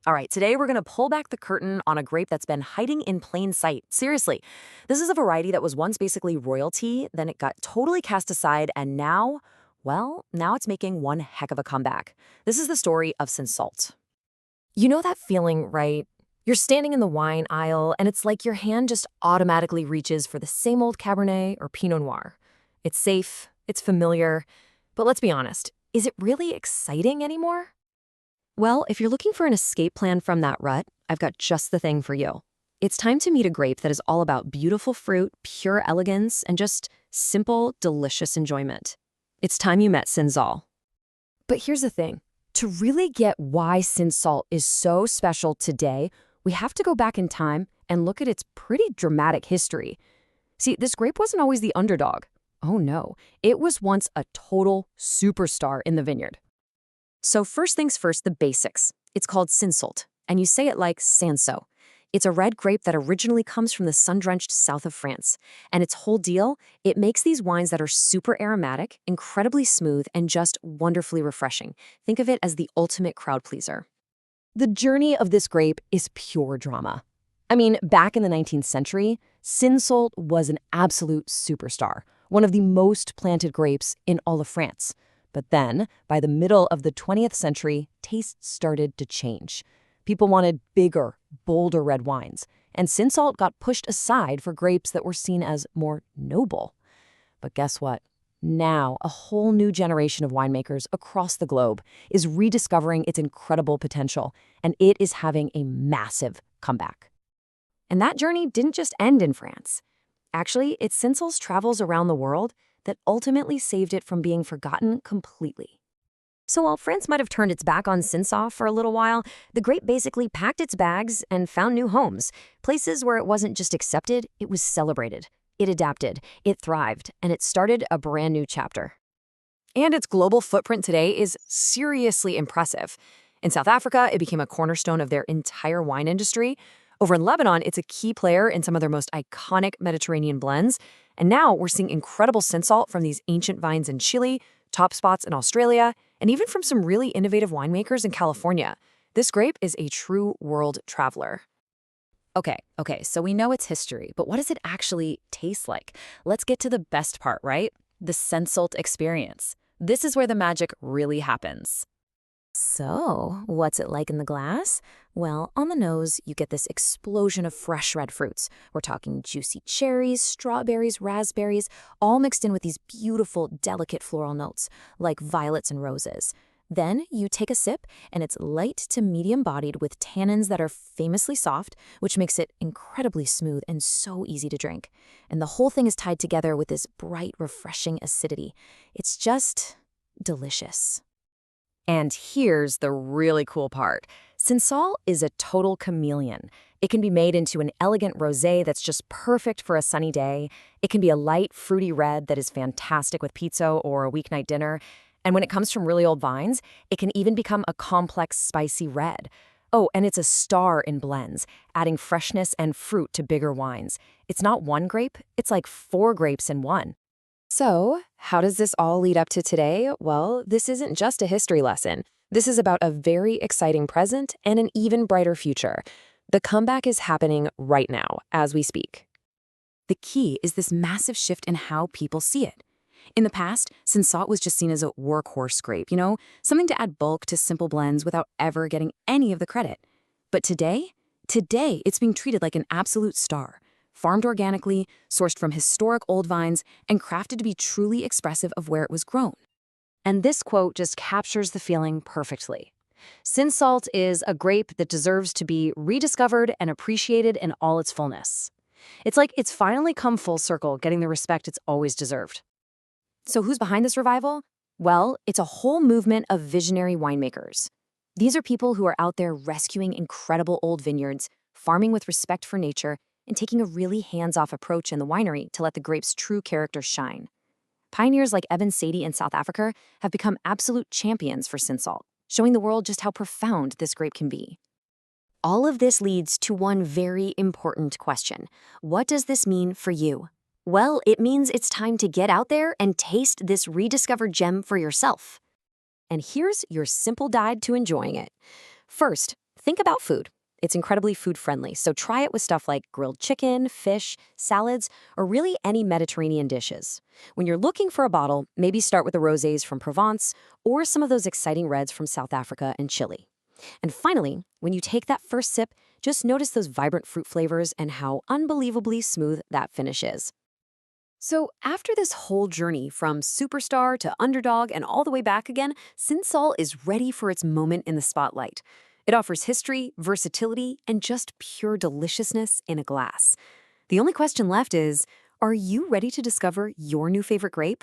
All right, today we're going to pull back the curtain on a grape that's been hiding in plain sight. Seriously, this is a variety that was once basically royalty, then it got totally cast aside, and now, well, now it's making one heck of a comeback. This is the story of Cinsault. You know that feeling, right? You're standing in the wine aisle, and it's like your hand just automatically reaches for the same old Cabernet or Pinot Noir. It's safe, it's familiar, but let's be honest, is it really exciting anymore? Well, if you're looking for an escape plan from that rut, I've got just the thing for you. It's time to meet a grape that is all about beautiful fruit, pure elegance, and just simple, delicious enjoyment. It's time you met Cinsault. But here's the thing. To really get why Cinsault is so special today, we have to go back in time and look at its pretty dramatic history. See, this grape wasn't always the underdog. Oh no, it was once a total superstar in the vineyard. So first things first, the basics. It's called Cinsault, and you say it like Cinsault. It's a red grape that originally comes from the sun-drenched south of France. And its whole deal, it makes these wines that are super aromatic, incredibly smooth, and just wonderfully refreshing. Think of it as the ultimate crowd pleaser. The journey of this grape is pure drama. I mean, back in the 19th century, Cinsault was an absolute superstar, one of the most planted grapes in all of France. But then, by the middle of the 20th century, tastes started to change. People wanted bigger, bolder red wines, and Cinsault got pushed aside for grapes that were seen as more noble. But guess what? Now, a whole new generation of winemakers across the globe is rediscovering its incredible potential, and it is having a massive comeback. And that journey didn't just end in France. Actually, it's Cinsault's travels around the world that ultimately saved it from being forgotten completely. So while France might have turned its back on Cinsault for a little while, the grape basically packed its bags and found new homes, places where it wasn't just accepted, it was celebrated. It adapted, it thrived, and it started a brand new chapter. And its global footprint today is seriously impressive. In South Africa, it became a cornerstone of their entire wine industry. Over in Lebanon, it's a key player in some of their most iconic Mediterranean blends. And now we're seeing incredible Cinsault from these ancient vines in Chile, top spots in Australia, and even from some really innovative winemakers in California. This grape is a true world traveler. Okay, so we know its history, but what does it actually taste like? Let's get to the best part, right? The Cinsault experience. This is where the magic really happens. So, what's it like in the glass? Well, on the nose, you get this explosion of fresh red fruits. We're talking juicy cherries, strawberries, raspberries, all mixed in with these beautiful, delicate floral notes, like violets and roses. Then you take a sip, and it's light to medium-bodied with tannins that are famously soft, which makes it incredibly smooth and so easy to drink. And the whole thing is tied together with this bright, refreshing acidity. It's just delicious. And here's the really cool part. Cinsault is a total chameleon. It can be made into an elegant rosé that's just perfect for a sunny day. It can be a light, fruity red that is fantastic with pizza or a weeknight dinner. And when it comes from really old vines, it can even become a complex, spicy red. Oh, and it's a star in blends, adding freshness and fruit to bigger wines. It's not one grape, it's like 4 grapes in one. So, how does this all lead up to today? Well, this isn't just a history lesson. This is about a very exciting present and an even brighter future. The comeback is happening right now, as we speak. The key is this massive shift in how people see it. In the past, Cinsault was just seen as a workhorse grape, something to add bulk to simple blends without ever getting any of the credit. But today it's being treated like an absolute star. Farmed organically, sourced from historic old vines, and crafted to be truly expressive of where it was grown. And this quote just captures the feeling perfectly. Cinsault is a grape that deserves to be rediscovered and appreciated in all its fullness. It's like it's finally come full circle, getting the respect it's always deserved. So who's behind this revival? Well, it's a whole movement of visionary winemakers. These are people who are out there rescuing incredible old vineyards, farming with respect for nature, and taking a really hands-off approach in the winery to let the grape's true character shine. Pioneers like Evan Sadie in South Africa have become absolute champions for Cinsault, showing the world just how profound this grape can be. All of this leads to one very important question. What does this mean for you? Well, it means it's time to get out there and taste this rediscovered gem for yourself. And here's your simple guide to enjoying it. First, Think about food. It's incredibly food friendly, so try it with stuff like grilled chicken, fish, salads, or really any Mediterranean dishes. When you're looking for a bottle, maybe start with the rosés from Provence or some of those exciting reds from South Africa and Chile. And finally, when you take that first sip, just notice those vibrant fruit flavors and how unbelievably smooth that finish is. So, after this whole journey from superstar to underdog and all the way back again, Cinsault is ready for its moment in the spotlight. It offers history, versatility, and just pure deliciousness in a glass. The only question left is, are you ready to discover your new favorite grape?